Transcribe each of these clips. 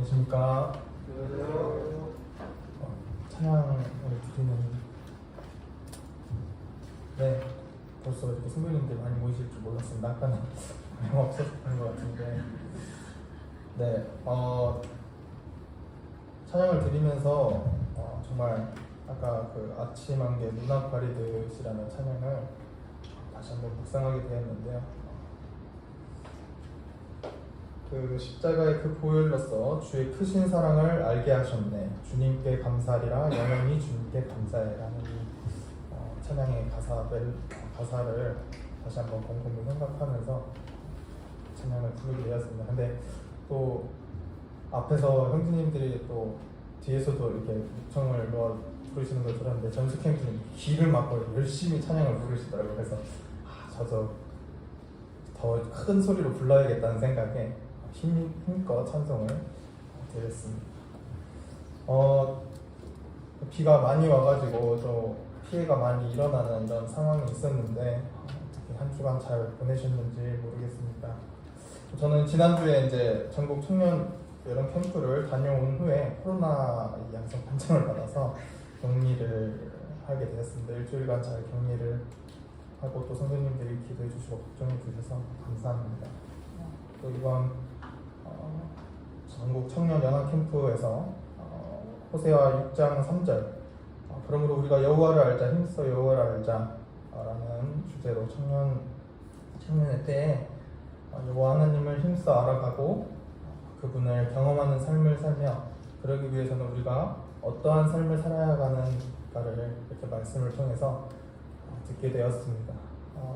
안녕하십니까. 찬양을 드리는 벌써 이렇게 선배님들 많이 모이실 줄 몰랐습니다. 아까는 얼마 없었던 것 같은데 찬양을 드리면서 정말 아까 그 아침 안개 눈앞 가리듯이라는 찬양을 다시 한번 묵상하게 되었는데요. 그 십자가의 그 보혈로서 주의 크신 사랑을 알게 하셨네. 주님께 감사하리라 영원히 주님께 감사해라는 이 찬양의 가사를 다시 한번 곰곰이 생각하면서 찬양을 부르게 되었습니다. 근데 또 앞에서 형제님들이 또 뒤에서도 이렇게 묵청을 놓아 부르시는 걸 들었는데 전수 캠프는 귀를 막고 열심히 찬양을 부르시더라고요. 그래서 저도 더 큰 소리로 불러야겠다는 생각에 힘껏 찬송을 드렸습니다. 비가 많이 와가지고 좀 피해가 많이 일어나는 이런 상황이 있었는데 어떻게 한 주간 잘 보내셨는지 모르겠습니다. 저는 지난주에 이제 전국 청년 여름 캠프를 다녀온 후에 코로나 양성 판정을 받아서 격리를 하게 되었습니다. 일주일간 잘 격리를 하고 또 선생님들이 기도해 주시고 걱정해 주셔서 감사합니다. 또 이번 전국 청년 연합 캠프에서 호세아 6장 3절 그러므로 우리가 여호와를 알자 힘써 여호와를 알자 라는 주제로 청년의 때에 여호와 하나님을 힘써 알아가고 그분을 경험하는 삶을 살며 그러기 위해서는 우리가 어떠한 삶을 살아야 하는가를 이렇게 말씀을 통해서 듣게 되었습니다.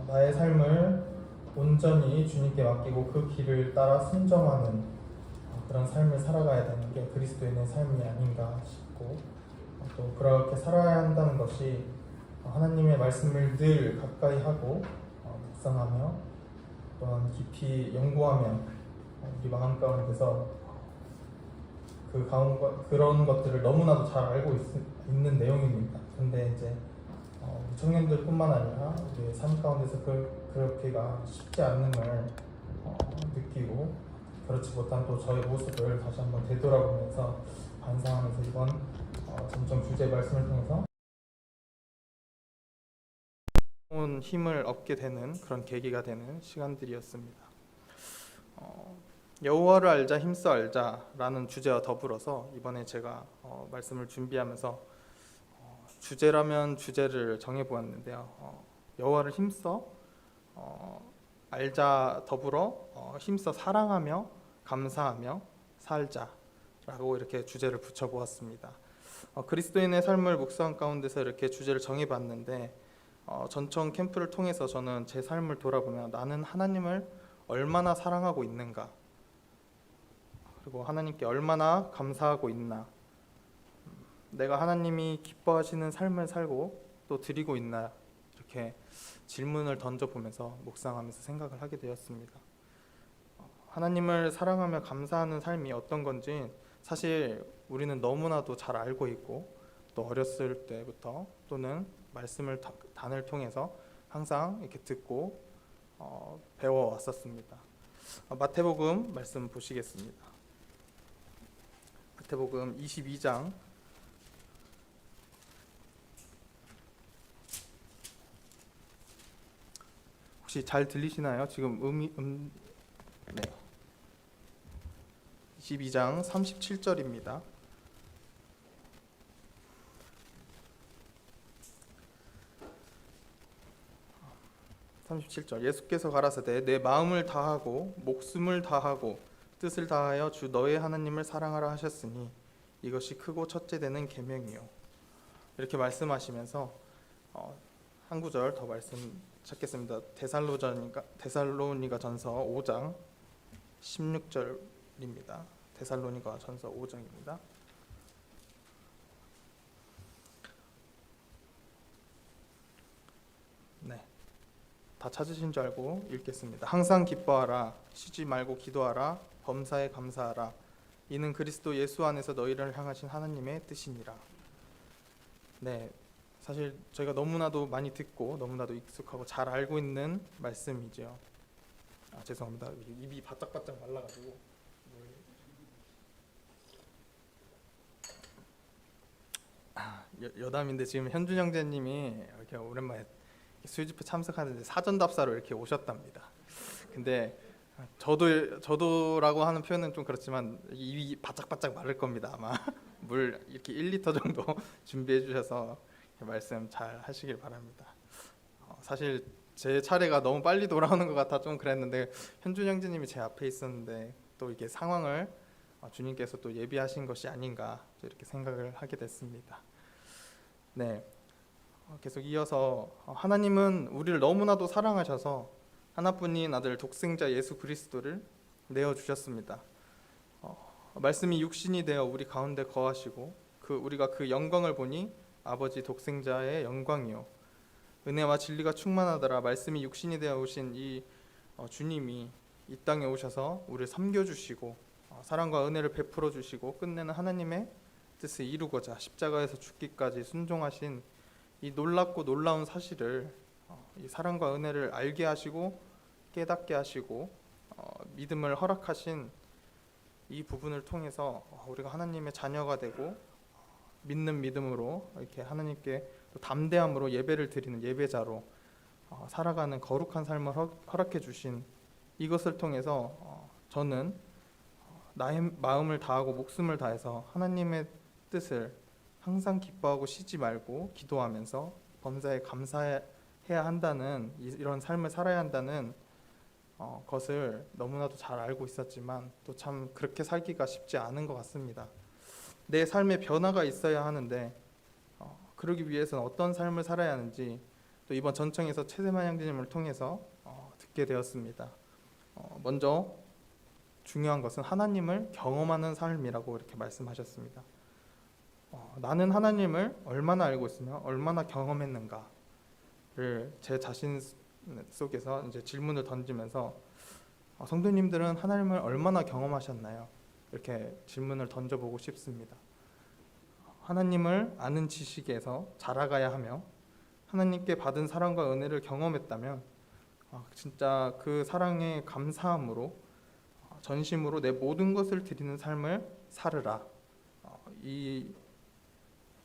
나의 삶을 온전히 주님께 맡기고 그 길을 따라 순종하는 그런 삶을 살아가야 되는 게 그리스도인의 삶이 아닌가 싶고 또 그렇게 살아야 한다는 것이 하나님의 말씀을 늘 가까이 하고 묵상하며 또한 깊이 연구하며 우리 마음 가운데서 그런 것들을 너무나도 잘 알고 있는 내용입니다. 근데 이제 청년들뿐만 아니라 우리의 삶 가운데서 그렇게가 쉽지 않는 걸 느끼고 그렇지 못한 또 저의 모습을 다시 한번 되돌아보면서 반성하면서 이번 점점 주제 말씀을 통해서 힘을 얻게 되는 그런 계기가 되는 시간들이었습니다. 여호와를 알자 힘써 알자라는 주제와 더불어서 이번에 제가 말씀을 준비하면서 주제라면 주제를 정해보았는데요. 여호와를 힘써 알자 더불어 힘써 사랑하며 감사하며 살자라고 이렇게 주제를 붙여보았습니다. 그리스도인의 삶을 묵상 가운데서 이렇게 주제를 정해봤는데 전청 캠프를 통해서 저는 제 삶을 돌아보며 나는 하나님을 얼마나 사랑하고 있는가 그리고 하나님께 얼마나 감사하고 있나 내가 하나님이 기뻐하시는 삶을 살고 또 드리고 있나 이렇게 질문을 던져보면서 묵상하면서 생각을 하게 되었습니다. 하나님을 사랑하며 감사하는 삶이 어떤 건지 사실 우리는 너무나도 잘 알고 있고 또 어렸을 때부터 또는 말씀을 단을 통해서 항상 이렇게 듣고 배워왔었습니다. 마태복음 말씀 보시겠습니다. 마태복음 22장 혹시 잘 들리시나요? 지금 네. 22장 37절입니다. 예수께서 가라사대 내 마음을 다하고 목숨을 다하고 뜻을 다하여 주 너의 하나님을 사랑하라 하셨으니 이것이 크고 첫째 되는 계명이요. 이렇게 말씀하시면서 한 구절 더 말씀 찾겠습니다. 데살로니가 전서 5장 16절입니다. 데살로니가 전서 5장입니다. 네, 다 찾으신 줄 알고 읽겠습니다. 항상 기뻐하라, 쉬지 말고 기도하라, 범사에 감사하라. 이는 그리스도 예수 안에서 너희를 향하신 하나님의 뜻이니라. 네, 사실 저희가 너무나도 많이 듣고 너무나도 익숙하고 잘 알고 있는 말씀이죠. 죄송합니다. 입이 바짝바짝 말라가지고 여담인데 지금 현준 형제님이 이렇게 오랜만에 수요집회 참석하는데 사전 답사로 이렇게 오셨답니다. 근데 저도라고 하는 표현은 좀 그렇지만 입이 바짝바짝 마를 겁니다. 아마 물 이렇게 1리터 정도 준비해 주셔서 말씀 잘 하시길 바랍니다. 사실 제 차례가 너무 빨리 돌아오는 것 같아 좀 그랬는데 현준 형제님이 제 앞에 있었는데 또 이게 상황을 주님께서 또 예비하신 것이 아닌가 이렇게 생각을 하게 됐습니다. 네, 계속 이어서 하나님은 우리를 너무나도 사랑하셔서 하나뿐인 아들 독생자 예수 그리스도를 내어주셨습니다. 말씀이 육신이 되어 우리 가운데 거하시고 우리가 그 영광을 보니 아버지 독생자의 영광이요 은혜와 진리가 충만하더라. 말씀이 육신이 되어 오신 이 주님이 이 땅에 오셔서 우리를 섬겨주시고 사랑과 은혜를 베풀어 주시고 끝내는 하나님의 뜻을 이루고자 십자가에서 죽기까지 순종하신 이 놀랍고 놀라운 사실을 이 사랑과 은혜를 알게 하시고 깨닫게 하시고 믿음을 허락하신 이 부분을 통해서 우리가 하나님의 자녀가 되고 믿는 믿음으로 이렇게 하나님께 또 담대함으로 예배를 드리는 예배자로 살아가는 거룩한 삶을 허락해 주신 이것을 통해서 저는 나의 마음을 다하고 목숨을 다해서 하나님의 뜻을 항상 기뻐하고 쉬지 말고 기도하면서 범사에 감사해야 한다는 이런 삶을 살아야 한다는 것을 너무나도 잘 알고 있었지만 또 참 그렇게 살기가 쉽지 않은 것 같습니다. 내 삶에 변화가 있어야 하는데 그러기 위해서는 어떤 삶을 살아야 하는지 또 이번 전청에서 최세만 형제님을 통해서 듣게 되었습니다. 먼저 중요한 것은 하나님을 경험하는 삶이라고 이렇게 말씀하셨습니다. 나는 하나님을 얼마나 알고 있으며 얼마나 경험했는가를 제 자신 속에서 이제 질문을 던지면서 성도님들은 하나님을 얼마나 경험하셨나요? 이렇게 질문을 던져보고 싶습니다. 하나님을 아는 지식에서 자라가야 하며 하나님께 받은 사랑과 은혜를 경험했다면 진짜 그 사랑에 감사함으로 전심으로 내 모든 것을 드리는 삶을 살으라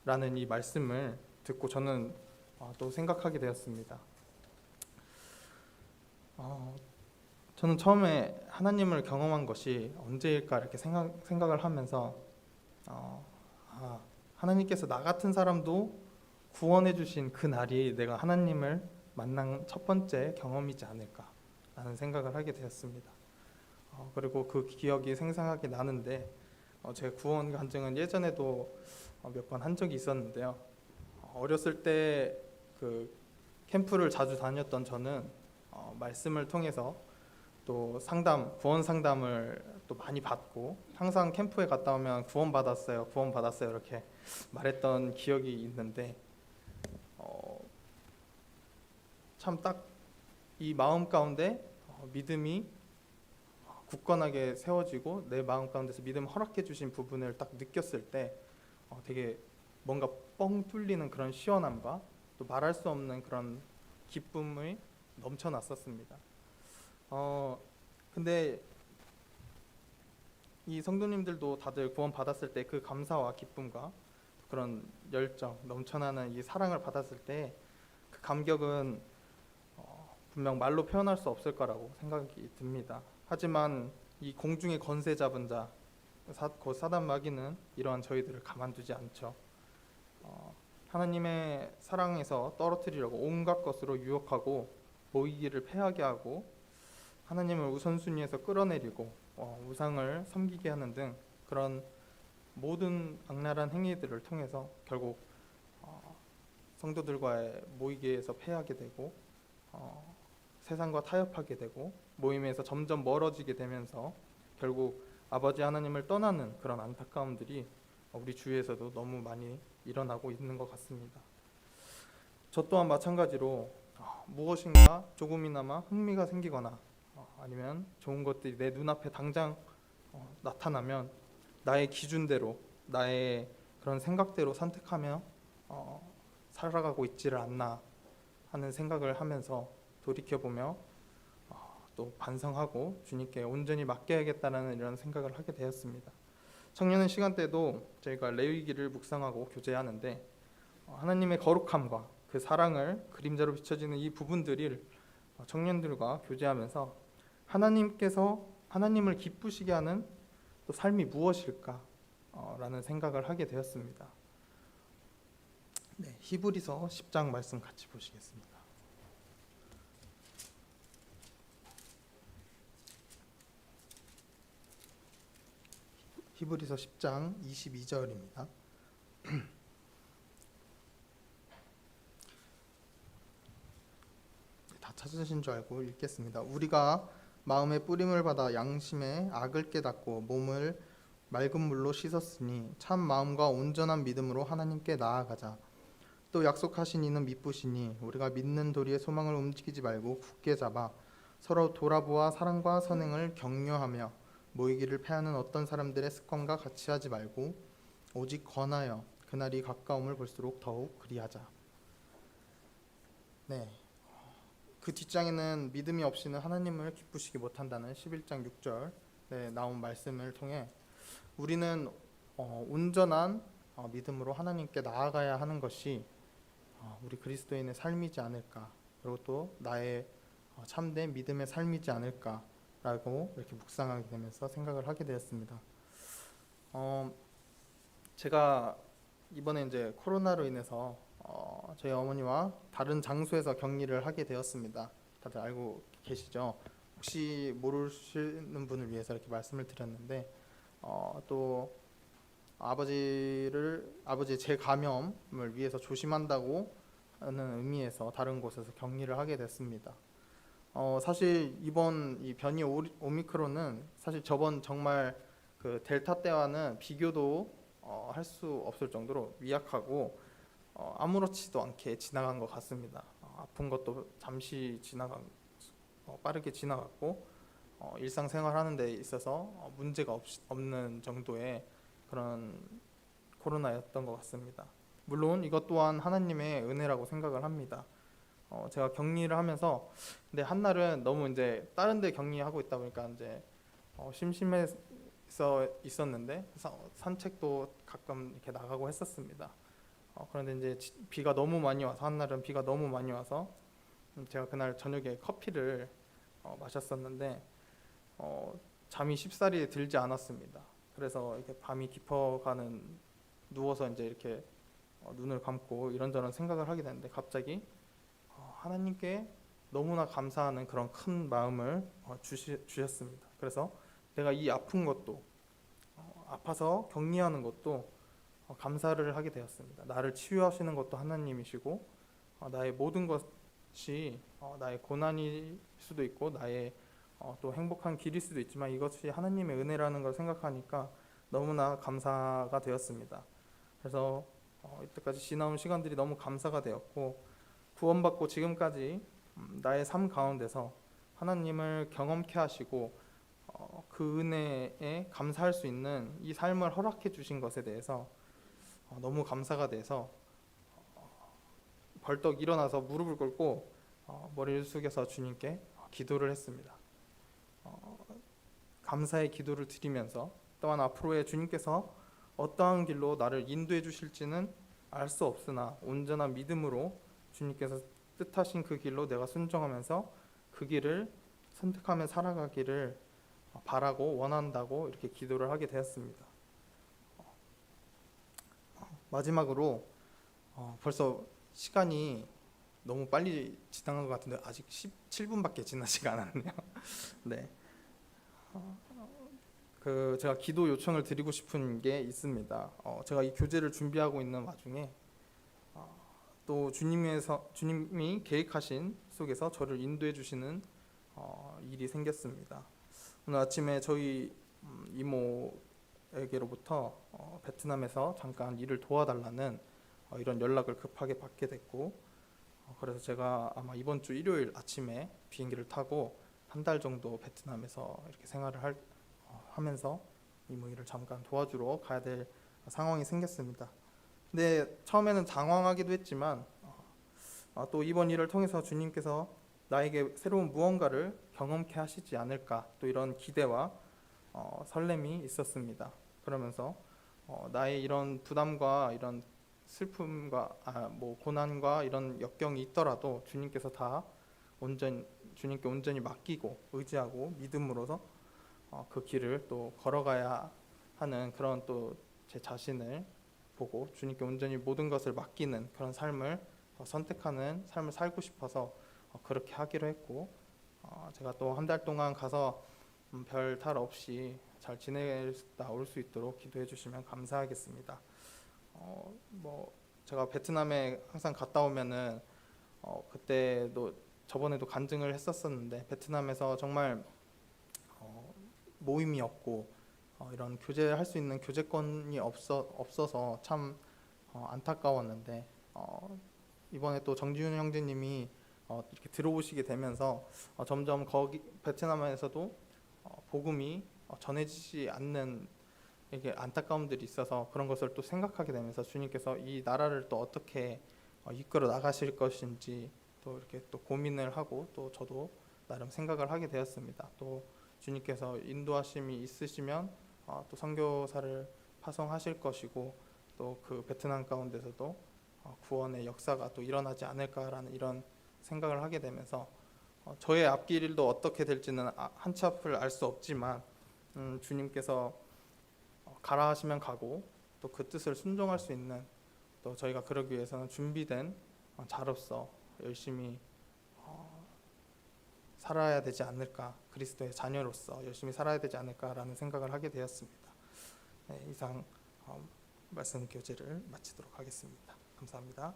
라는 이 말씀을 듣고 저는 또 생각하게 되었습니다. 저는 처음에 하나님을 경험한 것이 언제일까 이렇게 생각을 하면서 하나님께서 나 같은 사람도 구원해 주신 그 날이 내가 하나님을 만난 첫 번째 경험이지 않을까라는 생각을 하게 되었습니다. 그리고 그 기억이 생생하게 나는데 제 구원 간증은 예전에도 몇 번 한 적이 있었는데요. 어렸을 때 그 캠프를 자주 다녔던 저는 말씀을 통해서 또 구원 상담을 또 많이 받고 항상 캠프에 갔다 오면 구원 받았어요 이렇게 말했던 기억이 있는데 참 딱 이 마음 가운데 믿음이 굳건하게 세워지고 내 마음 가운데서 믿음을 허락해 주신 부분을 딱 느꼈을 때 되게 뭔가 뻥 뚫리는 그런 시원함과 또 말할 수 없는 그런 기쁨이 넘쳐났었습니다. 근데 이 성도님들도 다들 구원 받았을 때 그 감사와 기쁨과 그런 열정 넘쳐나는 이 사랑을 받았을 때 그 감격은 분명 말로 표현할 수 없을 거라고 생각이 듭니다. 하지만 이 공중의 권세 잡은 자 곧 사단 마귀는 이러한 저희들을 가만두지 않죠. 하나님의 사랑에서 떨어뜨리려고 온갖 것으로 유혹하고 모이기를 패하게 하고 하나님을 우선순위에서 끌어내리고 우상을 섬기게 하는 등 그런 모든 악랄한 행위들을 통해서 결국 성도들과의 모이기에서 패하게 되고 세상과 타협하게 되고 모임에서 점점 멀어지게 되면서 결국 아버지 하나님을 떠나는 그런 안타까움들이 우리 주위에서도 너무 많이 일어나고 있는 것 같습니다. 저 또한 마찬가지로 무엇인가 조금이나마 흥미가 생기거나 아니면 좋은 것들이 내 눈앞에 당장 나타나면 나의 기준대로 나의 그런 생각대로 선택하며 살아가고 있지를 않나 하는 생각을 하면서 돌이켜보며 또 반성하고 주님께 온전히 맡겨야겠다는 이런 생각을 하게 되었습니다. 청년의 시간 때도 저희가 레위기를 묵상하고 교제하는데 하나님의 거룩함과 그 사랑을 그림자로 비춰지는 이 부분들을 청년들과 교제하면서 하나님을 기쁘시게 하는 또 삶이 무엇일까 라는 생각을 하게 되었습니다. 네, 히브리서 10장 말씀 같이 보시겠습니다. 히브리서 10장 22절입니다. 다 찾으신 줄 알고 읽겠습니다. 우리가 마음의 뿌림을 받아 양심의 악을 깨닫고 몸을 맑은 물로 씻었으니 참 마음과 온전한 믿음으로 하나님께 나아가자. 또 약속하신 이는 미쁘시니 우리가 믿는 도리의 소망을 움직이지 말고 굳게 잡아 서로 돌아보아 사랑과 선행을 격려하며 모이기를 패하는 어떤 사람들의 습관과 같이 하지 말고 오직 권하여 그날이 가까움을 볼수록 더욱 그리하자. 네, 그 뒷장에는 믿음이 없이는 하나님을 기쁘시게 못한다는 11장 6절에 나온 말씀을 통해 우리는 온전한 믿음으로 하나님께 나아가야 하는 것이 우리 그리스도인의 삶이지 않을까, 그리고 또 나의 참된 믿음의 삶이지 않을까라고 이렇게 묵상하게 되면서 생각을 하게 되었습니다. 제가 이번에 이제 코로나로 인해서 저희 어머니와 다른 장소에서 격리를 하게 되었습니다. 다들 알고 계시죠? 혹시 모르시는 분을 위해서 이렇게 말씀을 드렸는데 또 아버지의 재감염을 위해서 조심한다고 하는 의미에서 다른 곳에서 격리를 하게 됐습니다. 사실 이번 이 변이 오미크론은 사실 저번 정말 그 델타 때와는 비교도 할 수 없을 정도로 미약하고 아무렇지도 않게 지나간 것 같습니다. 아픈 것도 잠시 빠르게 지나갔고 일상생활하는 데 있어서 문제가 없는 정도의 그런 코로나였던 것 같습니다. 물론 이것 또한 하나님의 은혜라고 생각을 합니다. 제가 격리를 하면서 근데 한날은 너무 이제 다른 데 격리하고 있다 보니까 이제 심심해서 있었는데 산책도 가끔 이렇게 나가고 했었습니다. 그런데 이제 비가 너무 많이 와서 한날은 비가 너무 많이 와서 제가 그날 저녁에 커피를 마셨었는데 잠이 쉽사리 들지 않았습니다. 그래서 이렇게 밤이 깊어가는 누워서 이제 이렇게 눈을 감고 이런저런 생각을 하게 되는데 갑자기 하나님께 너무나 감사하는 그런 큰 마음을 주셨습니다. 그래서 내가 이 아픈 것도 아파서 격리하는 것도 감사를 하게 되었습니다. 나를 치유하시는 것도 하나님이시고 나의 모든 것이 나의 고난일 수도 있고 나의 또 행복한 길일 수도 있지만 이것이 하나님의 은혜라는 걸 생각하니까 너무나 감사가 되었습니다. 그래서 이때까지 지나온 시간들이 너무 감사가 되었고 구원받고 지금까지 나의 삶 가운데서 하나님을 경험케 하시고 그 은혜에 감사할 수 있는 이 삶을 허락해 주신 것에 대해서 너무 감사가 돼서 벌떡 일어나서 무릎을 꿇고 머리를 숙여서 주님께 기도를 했습니다. 감사의 기도를 드리면서 또한 앞으로의 주님께서 어떠한 길로 나를 인도해 주실지는 알 수 없으나 온전한 믿음으로 주님께서 뜻하신 그 길로 내가 순종하면서 그 길을 선택하며 살아가기를 바라고 원한다고 이렇게 기도를 하게 되었습니다. 마지막으로 벌써 시간이 너무 빨리 지나간 것 같은데 아직 17분밖에 지나지가 않았네요. 네. 제가 기도 요청을 드리고 싶은 게 있습니다. 제가 이 교제를 준비하고 있는 와중에 또 주님이 계획하신 속에서 저를 인도해 주시는 일이 생겼습니다. 오늘 아침에 저희 이모에게로부터 베트남에서 잠깐 일을 도와달라는 이런 연락을 급하게 받게 됐고 그래서 제가 아마 이번 주 일요일 아침에 비행기를 타고 한 달 정도 베트남에서 이렇게 생활을 하면서 이모 일을 잠깐 도와주러 가야 될 상황이 생겼습니다. 근데 처음에는 당황하기도 했지만 또 이번 일을 통해서 주님께서 나에게 새로운 무언가를 경험케 하시지 않을까 또 이런 기대와 설렘이 있었습니다. 그러면서 나의 이런 부담과 이런 슬픔과 뭐 고난과 이런 역경이 있더라도 주님께서 다 주님께 온전히 맡기고 의지하고 믿음으로서 그 길을 또 걸어가야 하는 그런 또 제 자신을 보고 주님께 온전히 모든 것을 맡기는 그런 삶을 선택하는 삶을 살고 싶어서 그렇게 하기로 했고, 제가 또 한 달 동안 가서 별 탈 없이 잘 지내다 올 수 있도록 기도해 주시면 감사하겠습니다. 뭐 제가 베트남에 항상 갔다 오면은 그때도 저번에도 간증을 했었었는데 베트남에서 정말 모임이 없고 이런 교제할 수 있는 교제권이 없어서 참 안타까웠는데, 이번에 또 정지훈 형제님이 이렇게 들어오시게 되면서 점점 거기 베트남에서도 복음이 전해지지 않는 이게 안타까움들이 있어서 그런 것을 또 생각하게 되면서 주님께서 이 나라를 또 어떻게 이끌어 나가실 것인지 또 이렇게 또 고민을 하고 또 저도 나름 생각을 하게 되었습니다. 또 주님께서 인도하심이 있으시면 또 선교사를 파송하실 것이고 또 그 베트남 가운데서도 구원의 역사가 또 일어나지 않을까라는 이런 생각을 하게 되면서 저의 앞길도 어떻게 될지는 한치 앞을 알 수 없지만 주님께서 가라 하시면 가고 또 그 뜻을 순종할 수 있는 또 저희가 그러기 위해서는 준비된 자로서 열심히 살아야 되지 않을까, 그리스도의 자녀로서 열심히 살아야 되지 않을까라는 생각을 하게 되었습니다. 네, 이상 말씀 교제를 마치도록 하겠습니다. 감사합니다.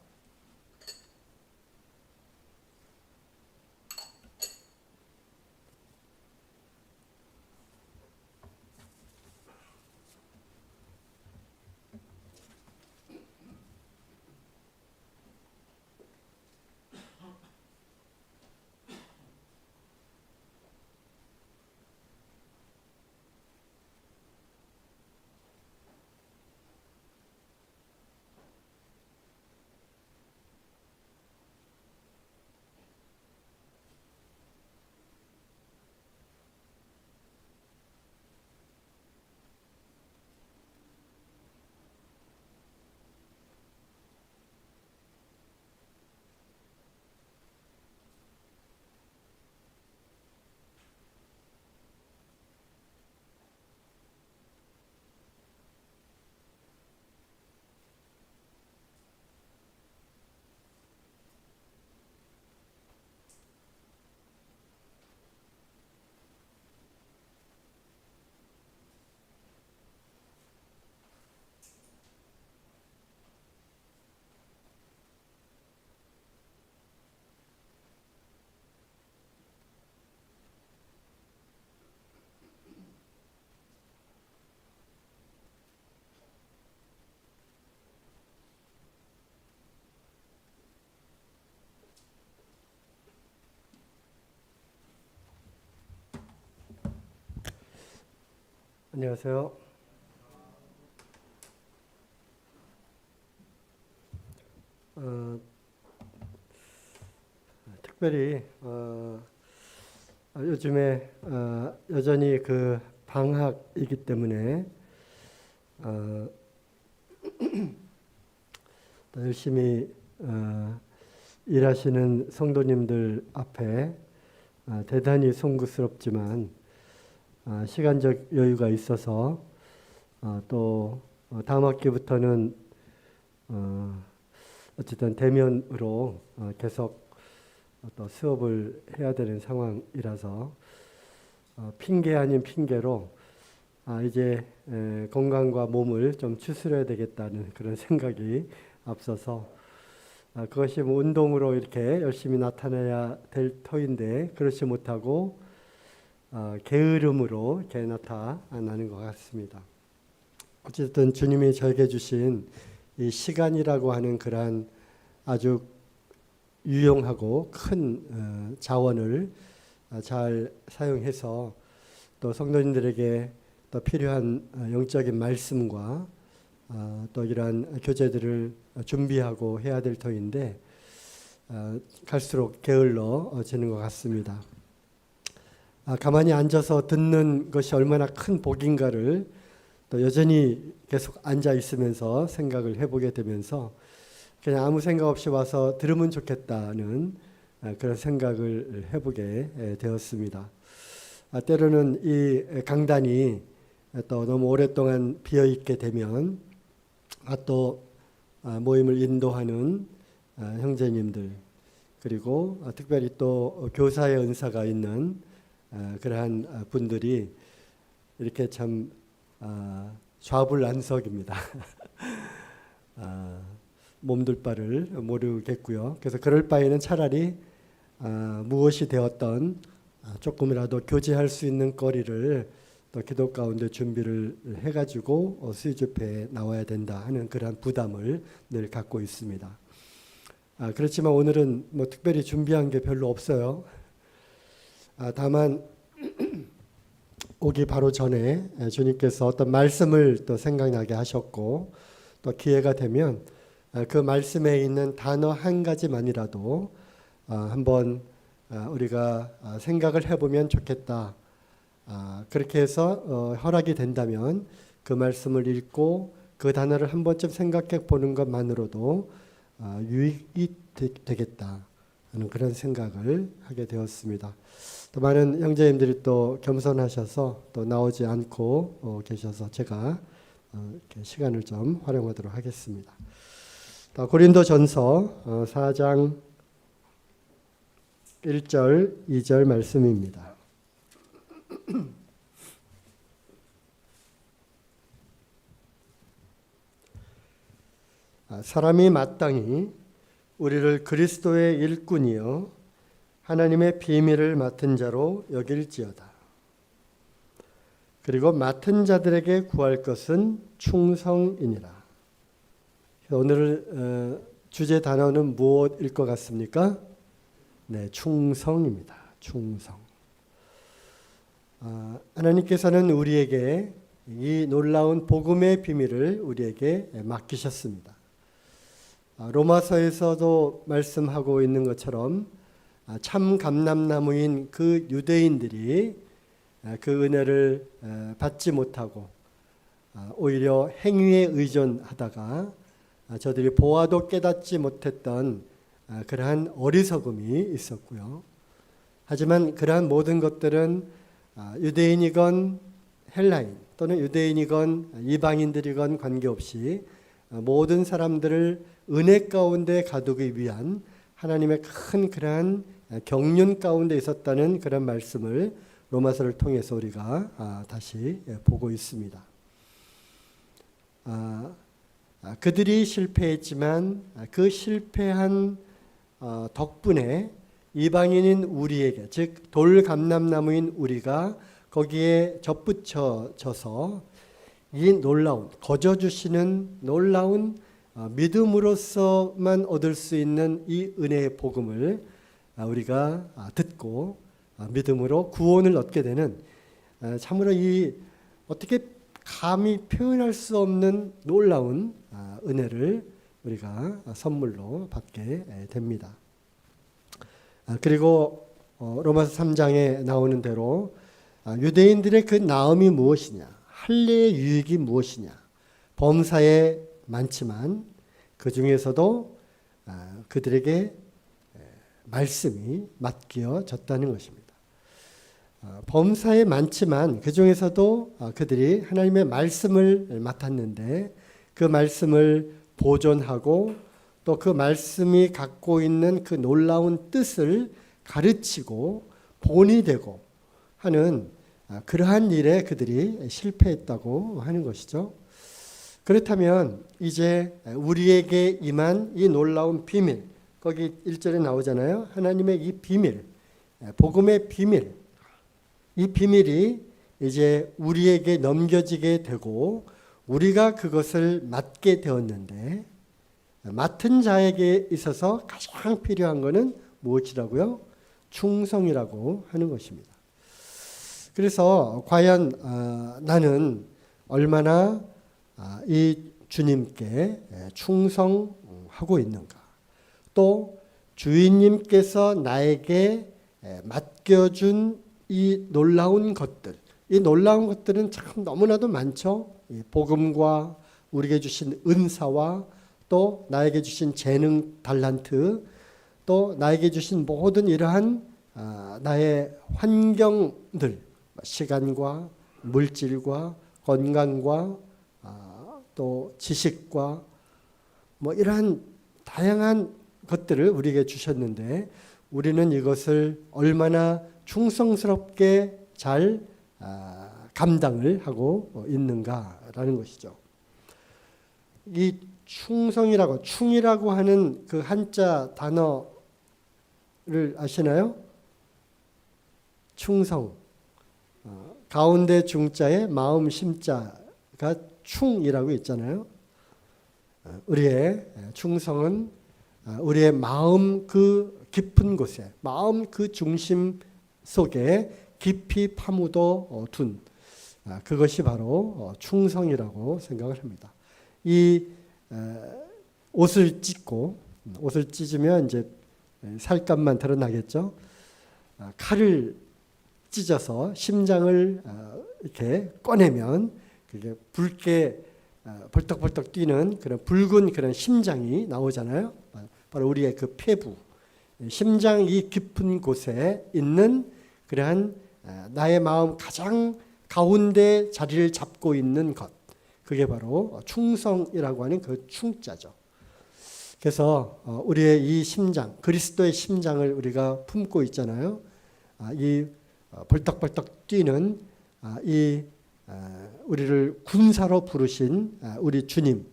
안녕하세요. 특별히 요즘에 여전히 그 방학이기 때문에 열심히 일하시는 성도님들 앞에 대단히 송구스럽지만 시간적 여유가 있어서 또 다음 학기부터는 어쨌든 대면으로 계속 또 수업을 해야 되는 상황이라서 핑계 아닌 핑계로 이제 건강과 몸을 좀 추스려야 되겠다는 그런 생각이 앞서서 그것이 뭐 운동으로 이렇게 열심히 나타내야 될 터인데 그렇지 못하고 게으름으로 이렇게 나타나는 것 같습니다. 어쨌든 주님이 저에게 주신 이 시간이라고 하는 그러한 아주 유용하고 큰 자원을 잘 사용해서 또 성도님들에게 또 필요한 영적인 말씀과 또 이러한 교제들을 준비하고 해야 될 터인데 갈수록 게을러지는 것 같습니다. 가만히 앉아서 듣는 것이 얼마나 큰 복인가를 또 여전히 계속 앉아 있으면서 생각을 해보게 되면서 그냥 아무 생각 없이 와서 들으면 좋겠다는 그런 생각을 해보게 되었습니다. 때로는 이 강단이 또 너무 오랫동안 비어 있게 되면 또 모임을 인도하는 형제님들 그리고 특별히 또 교사의 은사가 있는 그러한 분들이 이렇게 참 좌불안석입니다. 몸둘 바를 모르겠고요. 그래서 그럴 바에는 차라리 무엇이 되었던 조금이라도 교제할 수 있는 거리를 또 기도 가운데 준비를 해가지고 수요 집회에 나와야 된다 하는 그러한 부담을 늘 갖고 있습니다. 그렇지만 오늘은 뭐 특별히 준비한 게 별로 없어요. 다만 오기 바로 전에 주님께서 어떤 말씀을 또 생각나게 하셨고 또 기회가 되면 그 말씀에 있는 단어 한 가지만이라도 한번 우리가 생각을 해보면 좋겠다. 그렇게 해서 허락이 된다면 그 말씀을 읽고 그 단어를 한 번쯤 생각해 보는 것만으로도 유익이 되겠다 하는 그런 생각을 하게 되었습니다. 또 많은 형제님들이 또 겸손하셔서 또 나오지 않고 계셔서 제가 이렇게 시간을 좀 활용하도록 하겠습니다. 고린도전서 4장 1절 2절 말씀입니다. 사람이 마땅히 우리를 그리스도의 일꾼이요 하나님의 비밀을 맡은 자로 여길지어다. 그리고 맡은 자들에게 구할 것은 충성이니라. 오늘 주제 단어는 무엇일 것 같습니까? 네, 충성입니다. 충성. 하나님께서는 우리에게 이 놀라운 복음의 비밀을 우리에게 맡기셨습니다. 로마서에서도 말씀하고 있는 것처럼 참 감람나무인 그 유대인들이 그 은혜를 받지 못하고 오히려 행위에 의존하다가 저들이 보아도 깨닫지 못했던 그러한 어리석음이 있었고요. 하지만 그러한 모든 것들은 유대인이건 헬라인 또는 유대인이건 이방인들이건 관계없이 모든 사람들을 은혜 가운데 가두기 위한 하나님의 큰 그러한 경륜 가운데 있었다는 그런 말씀을 로마서를 통해서 우리가 다시 보고 있습니다. 그들이 실패했지만 그 실패한 덕분에 이방인인 우리에게, 즉 돌감람나무인 우리가 거기에 접붙여져서 이 놀라운 거저주시는 놀라운 믿음으로서만 얻을 수 있는 이 은혜의 복음을 우리가 듣고 믿음으로 구원을 얻게 되는 참으로 이 어떻게 감히 표현할 수 없는 놀라운 은혜를 우리가 선물로 받게 됩니다. 그리고 로마서 3장에 나오는 대로 유대인들의 그 나음이 무엇이냐, 할례의 유익이 무엇이냐, 범사에 많지만 그 중에서도 그들에게 말씀이 맡겨졌다는 것입니다. 범사에 많지만 그 중에서도 그들이 하나님의 말씀을 맡았는데 그 말씀을 보존하고 또 그 말씀이 갖고 있는 그 놀라운 뜻을 가르치고 본이 되고 하는 그러한 일에 그들이 실패했다고 하는 것이죠. 그렇다면 이제 우리에게 임한 이 놀라운 비밀, 거기 1절에 나오잖아요. 하나님의 이 비밀, 복음의 비밀, 이 비밀이 이제 우리에게 넘겨지게 되고 우리가 그것을 맡게 되었는데 맡은 자에게 있어서 가장 필요한 것은 무엇이라고요? 충성이라고 하는 것입니다. 그래서 과연 나는 얼마나 이 주님께 충성하고 있는가? 또 주인님께서 나에게 맡겨준 이 놀라운 것들, 이 놀라운 것들은 참 너무나도 많죠. 이 복음과 우리에게 주신 은사와 또 나에게 주신 재능, 달란트, 또 나에게 주신 모든 이러한 나의 환경들, 시간과 물질과 건강과 또 지식과 뭐 이러한 다양한 것들을 우리에게 주셨는데 우리는 이것을 얼마나 충성스럽게 잘 감당을 하고 있는가라는 것이죠. 이 충성이라고 하는 그 한자 단어를 아시나요? 충성. 가운데 중자에 마음 심자가 충이라고 있잖아요. 우리의 충성은 우리의 마음 그 깊은 곳에, 마음 그 중심 속에 깊이 파묻어 둔 그것이 바로 충성이라고 생각을 합니다. 이 옷을 찢으면 이제 살감만 드러나겠죠. 칼을 찢어서 심장을 이렇게 꺼내면 그게 붉게 벌떡벌떡 뛰는 그런 붉은 그런 심장이 나오잖아요. 바로 우리의 그 폐부, 심장 이 깊은 곳에 있는 그러한 나의 마음 가장 가운데 자리를 잡고 있는 것, 그게 바로 충성이라고 하는 그 충자죠. 그래서 우리의 이 심장, 그리스도의 심장을 우리가 품고 있잖아요. 이 벌떡벌떡 뛰는 이 우리를 군사로 부르신 우리 주님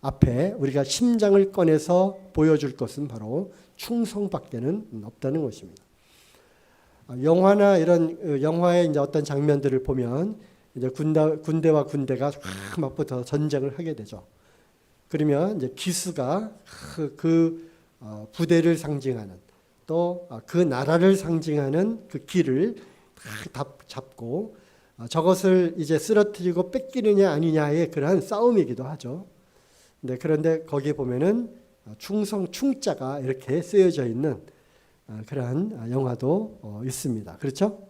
앞에 우리가 심장을 꺼내서 보여줄 것은 바로 충성밖에는 없다는 것입니다. 영화나 이런 영화의 이제 어떤 장면들을 보면 이제 군대와 군대가 맞붙어서 전쟁을 하게 되죠. 그러면 이제 기수가 그 부대를 상징하는 또 그 나라를 상징하는 그 길을 잡고 저것을 이제 쓰러뜨리고 뺏기느냐 아니냐의 그러한 싸움이기도 하죠. 그런데 거기에 보면은 충성 충자가 이렇게 쓰여져 있는 그러한 영화도 있습니다. 그렇죠?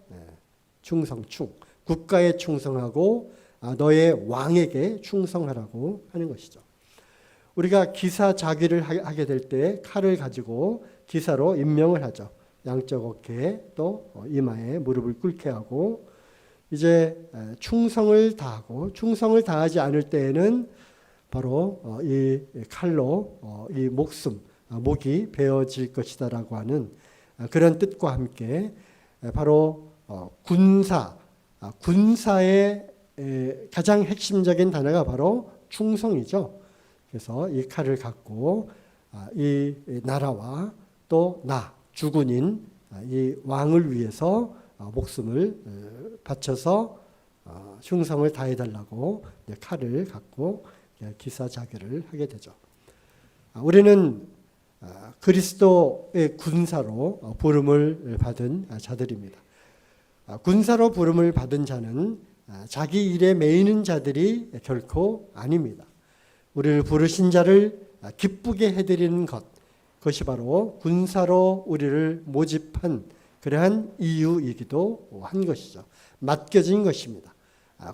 충성 충 국가에 충성하고 너의 왕에게 충성하라고 하는 것이죠. 우리가 기사 자기를 하게 될 때 칼을 가지고 기사로 임명을 하죠. 양쪽 어깨에 또 이마에 무릎을 꿇게 하고 이제 충성을 다하고 충성을 다하지 않을 때에는 바로 이 칼로 이 목이 베어질 것이다라고 하는 그런 뜻과 함께 바로 군사의 가장 핵심적인 단어가 바로 충성이죠. 그래서 이 칼을 갖고 이 나라와 또 주군인 이 왕을 위해서 목숨을 바쳐서 충성을 다해달라고 칼을 갖고 기사자결을 하게 되죠. 우리는 그리스도의 군사로 부름을 받은 자들입니다. 군사로 부름을 받은 자는 자기 일에 매이는 자들이 결코 아닙니다. 우리를 부르신 자를 기쁘게 해드리는 것, 그것이 바로 군사로 우리를 모집한 그러한 이유이기도 한 것이죠. 맡겨진 것입니다.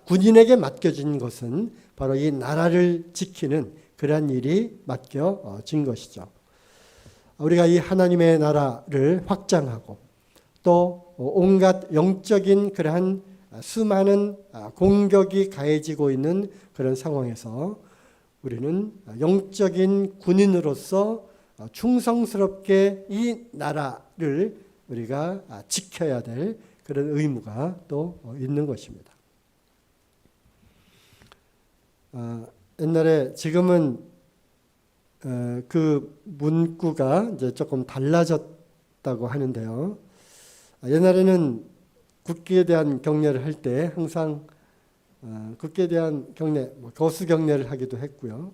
군인에게 맡겨진 것은 바로 이 나라를 지키는 그러한 일이 맡겨진 것이죠. 우리가 이 하나님의 나라를 확장하고 또 온갖 영적인 그러한 수많은 공격이 가해지고 있는 그런 상황에서 우리는 영적인 군인으로서 충성스럽게 이 나라를 우리가 지켜야 될 그런 의무가 또 있는 것입니다. 옛날에 지금은 그 문구가 이제 조금 달라졌다고 하는데요. 옛날에는 국기에 대한 경례를 할 때 항상 국기에 대한 경례, 거수 경례를 하기도 했고요.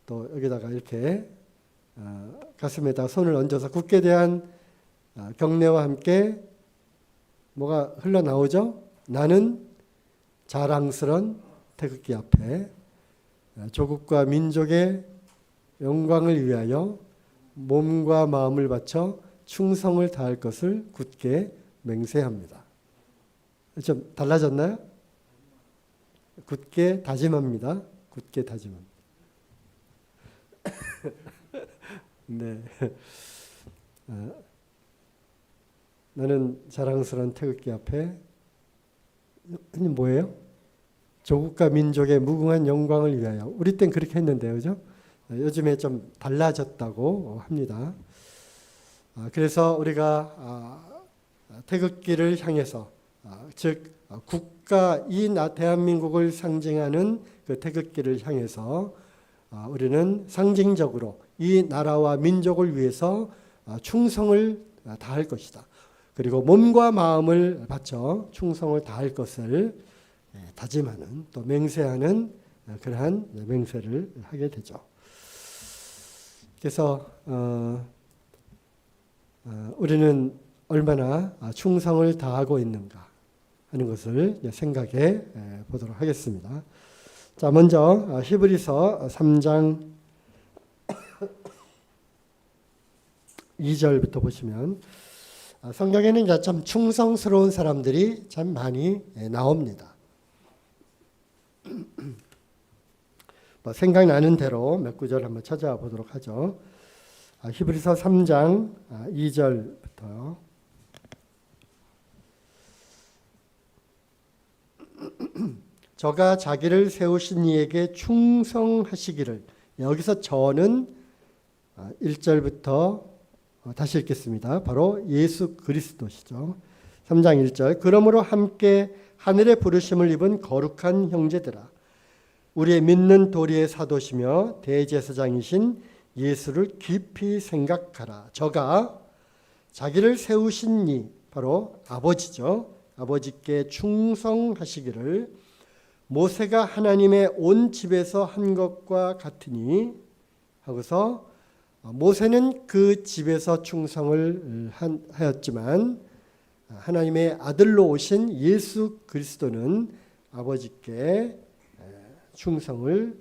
또 여기다가 이렇게 가슴에다 손을 얹어서 국기에 대한 경례와 함께 뭐가 흘러나오죠? 나는 자랑스런 태극기 앞에 조국과 민족의 영광을 위하여 몸과 마음을 바쳐 충성을 다할 것을 굳게 맹세합니다. 좀 달라졌나요? 굳게 다짐합니다. 굳게 다짐합니다. 네. 나는 자랑스러운 태극기 앞에 뭐예요? 조국과 민족의 무궁한 영광을 위하여. 우리 땐 그렇게 했는데요, 그죠? 요즘에 좀 달라졌다고 합니다. 그래서 우리가 태극기를 향해서, 즉 국가 이 대한민국을 상징하는 그 태극기를 향해서 우리는 상징적으로 이 나라와 민족을 위해서 충성을 다할 것이다. 그리고 몸과 마음을 바쳐 충성을 다할 것을 다짐하는, 또 맹세하는 그러한 맹세를 하게 되죠. 그래서 우리는 얼마나 충성을 다하고 있는가 하는 것을 생각해 보도록 하겠습니다. 자, 먼저 히브리서 3장 2절부터 보시면 성경에는 참 충성스러운 사람들이 참 많이 나옵니다. 생각나는 대로 몇 구절 한번 찾아보도록 하죠. 히브리서 3장 2절부터 저가 자기를 세우신 이에게 충성하시기를. 여기서 저는 1절부터 다시 읽겠습니다. 바로 예수 그리스도시죠. 3장 1절. 그러므로 함께 하늘의 부르심을 입은 거룩한 형제들아, 우리의 믿는 도리의 사도시며 대제사장이신 예수를 깊이 생각하라. 저가 자기를 세우신 이, 바로 아버지죠. 아버지께 충성하시기를 모세가 하나님의 온 집에서 한 것과 같으니 하고서, 모세는 그 집에서 충성을 하였지만 하나님의 아들로 오신 예수 그리스도는 아버지께 충성을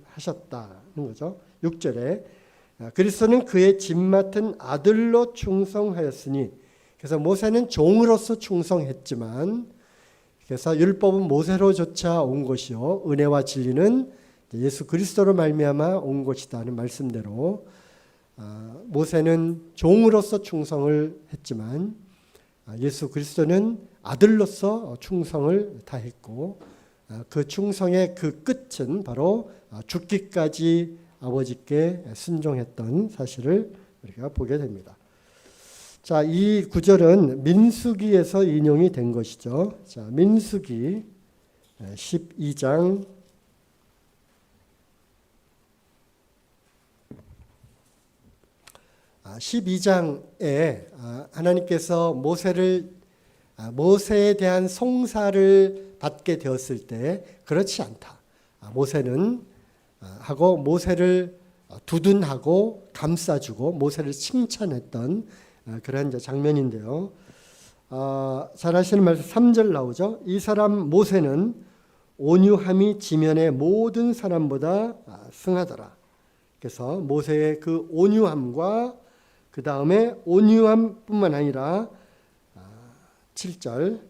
하셨다는 거죠. 6절에 그리스도는 그의 집 맡은 아들로 충성하였으니, 그래서 모세는 종으로서 충성했지만, 그래서 율법은 모세로조차 온 것이요 은혜와 진리는 예수 그리스도로 말미암아 온 것이다 하는 말씀대로 모세는 종으로서 충성을 했지만 예수 그리스도는 아들로서 충성을 다했고, 그 충성의 그 끝은 바로 죽기까지 아버지께 순종했던 사실을 우리가 보게 됩니다. 자, 이 구절은 민수기에서 인용이 된 것이죠. 자, 민수기 12장 12장에 하나님께서 모세에 대한 송사를 받게 되었을 때 그렇지 않다. 모세는 하고 모세를 두둔하고 감싸주고 모세를 칭찬했던 그런 장면인데요. 잘 아시는 말씀 3절 나오죠. 이 사람 모세는 온유함이 지면의 모든 사람보다 승하더라. 그래서 모세의 그 온유함과 그 다음에 온유함뿐만 아니라 7절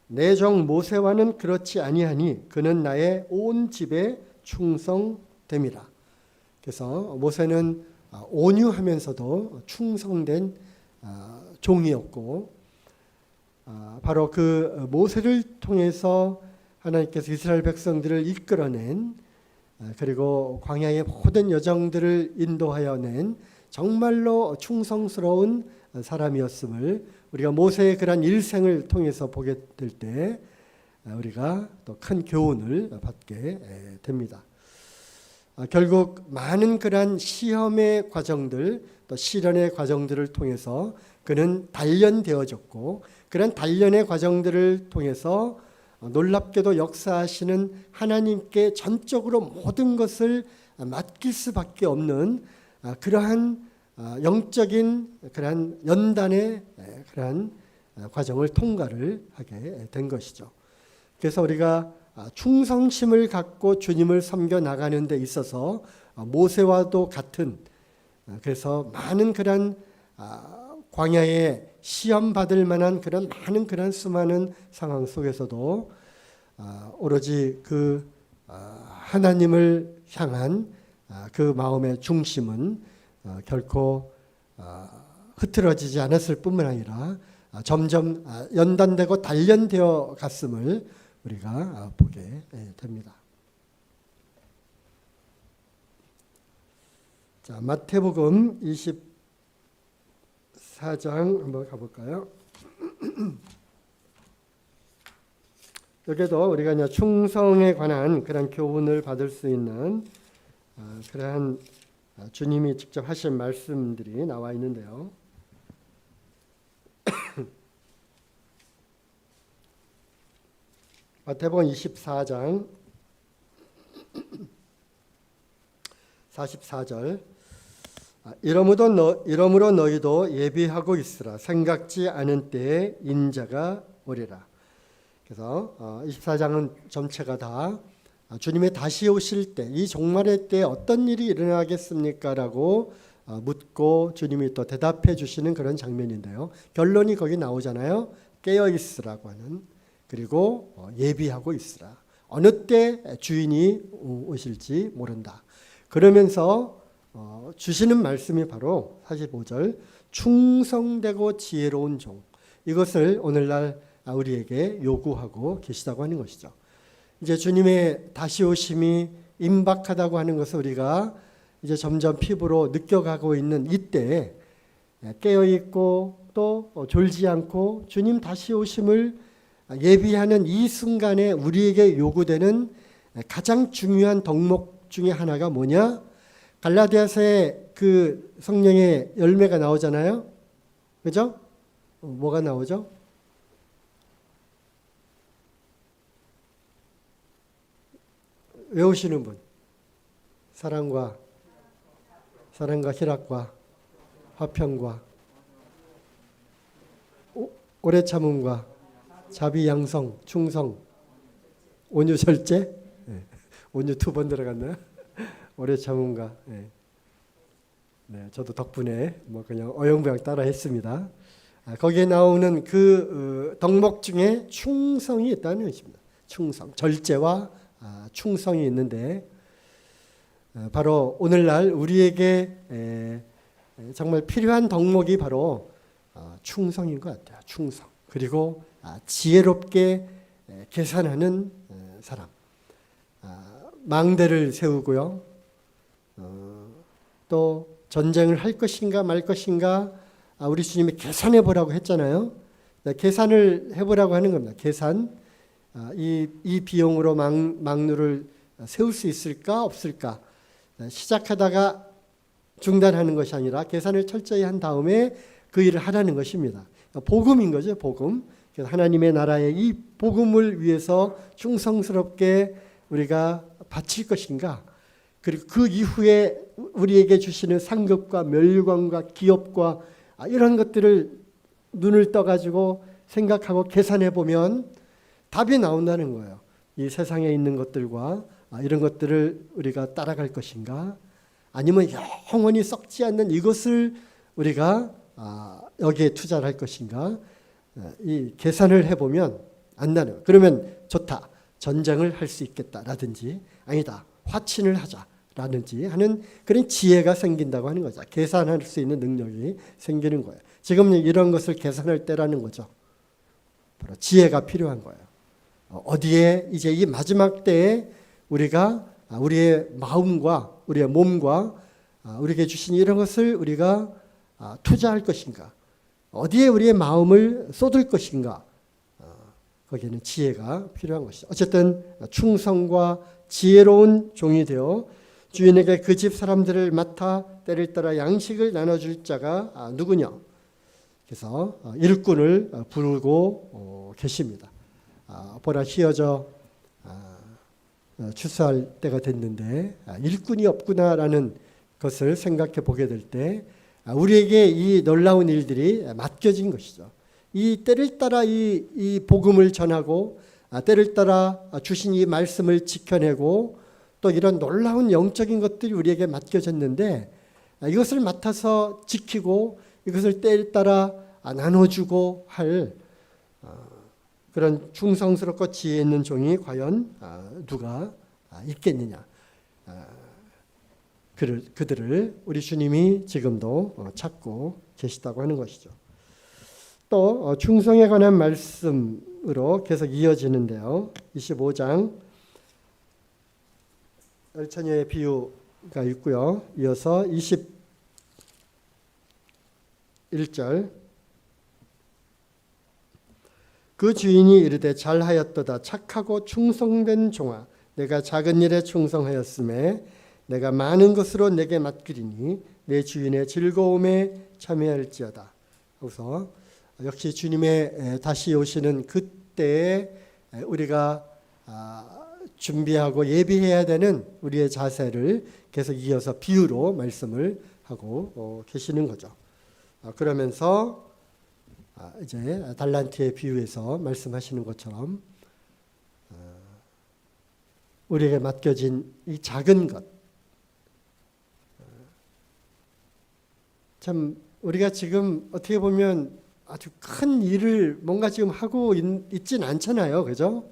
내 종 모세와는 그렇지 아니하니 그는 나의 온 집에 충성됨이라. 그래서 모세는 온유하면서도 충성된 종이었고, 바로 그 모세를 통해서 하나님께서 이스라엘 백성들을 이끌어낸, 그리고 광야의 모든 여정들을 인도하여 낸 정말로 충성스러운 사람이었음을 우리가 모세의 그런 일생을 통해서 보게 될 때 우리가 또 큰 교훈을 받게 됩니다. 결국 많은 그런 시험의 과정들, 또 시련의 과정들을 통해서 그는 단련되어졌고, 그런 단련의 과정들을 통해서 놀랍게도 역사하시는 하나님께 전적으로 모든 것을 맡길 수밖에 없는 그러한 영적인 그러한 연단의 그러한 과정을 통과를 하게 된 것이죠. 그래서 우리가 충성심을 갖고 주님을 섬겨 나가는 데 있어서 모세와도 같은, 그래서 많은 그런 광야에 시험 받을 만한 그런 많은 그런 수많은 상황 속에서도 오로지 그 하나님을 향한 그 마음의 중심은 결코 흐트러지지 않았을 뿐만 아니라 점점 연단되고 단련되어 갔음을 우리가 보게 됩니다. 자, 마태복음 24장 한번 가볼까요? 여기도 우리가 이제 충성에 관한 그런 교훈을 받을 수 있는 그러한 주님이 직접 하신 말씀들이 나와 있는데요. 마태복음 24장 44절 이러므로 너희도 예비하고 있으라. 생각지 않은 때에 인자가 오리라. 그래서 24장은 전체가 다 주님의 다시 오실 때, 이 종말의 때 어떤 일이 일어나겠습니까? 라고 묻고 주님이 또 대답해 주시는 그런 장면인데요. 결론이 거기 나오잖아요. 깨어 있으라고 하는, 그리고 예비하고 있으라. 어느 때 주인이 오실지 모른다. 그러면서 주시는 말씀이 바로 45절 충성되고 지혜로운 종, 이것을 오늘날 우리에게 요구하고 계시다고 하는 것이죠. 이제 주님의 다시 오심이 임박하다고 하는 것을 우리가 이제 점점 피부로 느껴가고 있는 이때에 깨어 있고 또 졸지 않고 주님 다시 오심을 예비하는 이 순간에 우리에게 요구되는 가장 중요한 덕목 중에 하나가 뭐냐? 갈라디아서에 그 성령의 열매가 나오잖아요. 그죠? 뭐가 나오죠? 외우시는 분. 사랑과 희락과 화평과 오래 참음과 자비 양성 충성 온유 절제. 네. 온유 2번 들어갔나요? 오래 참음과. 네, 저도 덕분에 뭐 그냥 어영부영 따라 했습니다. 거기에 나오는 그 덕목 중에 충성이 있다는 것입니다. 충성, 절제와 충성이 있는데 바로 오늘날 우리에게 정말 필요한 덕목이 바로 충성인 것 같아요. 충성. 그리고 지혜롭게 계산하는 사람. 망대를 세우고요. 또 전쟁을 할 것인가 말 것인가 우리 주님이 계산해 보라고 했잖아요. 계산을 해보라고 하는 겁니다. 계산. 이 비용으로 망루를 세울 수 있을까 없을까. 시작하다가 중단하는 것이 아니라 계산을 철저히 한 다음에 그 일을 하라는 것입니다. 복음인 거죠. 복음. 하나님의 나라의 이 복음을 위해서 충성스럽게 우리가 바칠 것인가. 그리고 그 이후에 우리에게 주시는 상급과 멸관과 기업과 이런 것들을 눈을 떠가지고 생각하고 계산해 보면 답이 나온다는 거예요. 이 세상에 있는 것들과 이런 것들을 우리가 따라갈 것인가, 아니면 영원히 썩지 않는 이것을 우리가 여기에 투자를 할 것인가. 이 계산을 해보면 안다는 거예요. 그러면 좋다. 전쟁을 할 수 있겠다라든지, 아니다. 화친을 하자라든지 하는 그런 지혜가 생긴다고 하는 거죠. 계산할 수 있는 능력이 생기는 거예요. 지금 이런 것을 계산할 때라는 거죠. 바로 지혜가 필요한 거예요. 어디에 이제 이 마지막 때에 우리가 우리의 마음과 우리의 몸과 우리에게 주신 이런 것을 우리가 투자할 것인가, 어디에 우리의 마음을 쏟을 것인가, 거기에는 지혜가 필요한 것이죠. 어쨌든 충성과 지혜로운 종이 되어 주인에게 그 집 사람들을 맡아 때를 따라 양식을 나눠줄 자가 누구냐. 그래서 일꾼을 부르고 계십니다. 보라 휘어져 추수할 때가 됐는데 일꾼이 없구나라는 것을 생각해 보게 될 때 우리에게 이 놀라운 일들이 맡겨진 것이죠. 이 때를 따라 이 복음을 전하고 때를 따라 주신 이 말씀을 지켜내고 또 이런 놀라운 영적인 것들이 우리에게 맡겨졌는데 이것을 맡아서 지키고 이것을 때에 따라 나눠주고 할 그런 충성스럽고 지혜 있는 종이 과연 누가 있겠느냐. 그들을 우리 주님이 지금도 찾고 계시다고 하는 것이죠. 또 충성에 관한 말씀으로 계속 이어지는데요. 25장 열처녀의 비유가 있고요. 이어서 21절 그 주인이 이르되 잘하였도다 착하고 충성된 종아 내가 작은 일에 충성하였음에 내가 많은 것으로 내게 맡기리니 내 주인의 즐거움에 참여할지어다. 그래서 역시 주님의 다시 오시는 그때에 우리가 준비하고 예비해야 되는 우리의 자세를 계속 이어서 비유로 말씀을 하고 계시는 거죠. 그러면서 이제 달란트의 비유에서 말씀하시는 것처럼 우리에게 맡겨진 이 작은 것, 참 우리가 지금 어떻게 보면 아주 큰 일을 뭔가 지금 하고 있진 않잖아요, 그죠?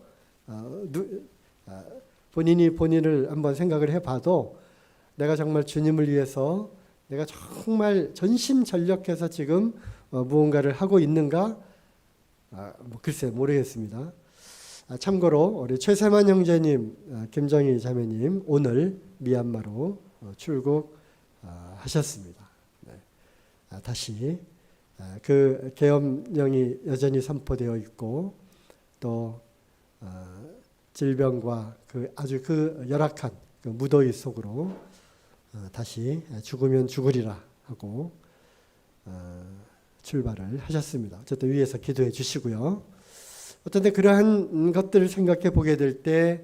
본인이 본인을 한번 생각을 해봐도 내가 정말 주님을 위해서 내가 정말 전심전력해서 지금 무언가를 하고 있는가? 글쎄 모르겠습니다. 참고로 우리 최세만 형제님, 김정희 자매님 오늘 미얀마로 출국하셨습니다. 다시 그 계엄령이 여전히 선포되어 있고 또 질병과 아주 열악한 무더위 속으로 다시 죽으면 죽으리라 하고 출발을 하셨습니다. 어쨌든 위에서 기도해 주시고요. 어쨌든 그러한 것들을 생각해 보게 될 때